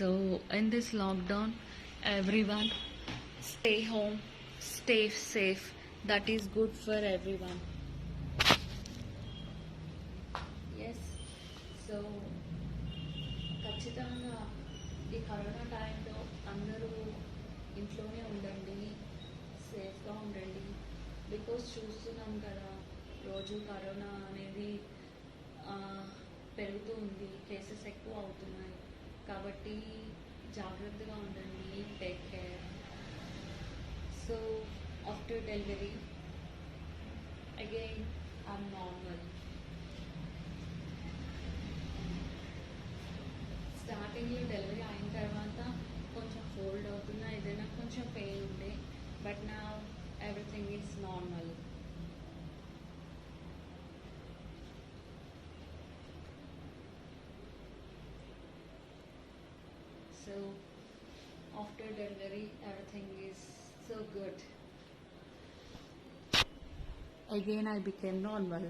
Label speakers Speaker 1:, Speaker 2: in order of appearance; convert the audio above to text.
Speaker 1: So, in this lockdown, everyone stay home, stay safe. That is good for everyone. Yes. So, ఖచ్చితంగా ఈ corona టైంలో అందరూ ఇంట్లోనే ఉండండి, సేఫ్గా ఉండండి. బికాస్ చూస్తున్నాం కదా, రోజు కరోనా అనేది పెరుగుతూ ఉంది, కేసెస్ ఎక్కువ అవుతున్నాయి. కాబట్టి జాగ్రత్తగా ఉండండి, take care. So after delivery again I'm normal. స్టార్టింగ్లో డెలివరీ అయిన తర్వాత కొంచెం ఫోల్డ్ అవుతున్నా, ఏదైనా కొంచెం పెయిన్ ఉండే, బట్ నా everything is normal. So after delivery everything is so good. Again I became normal.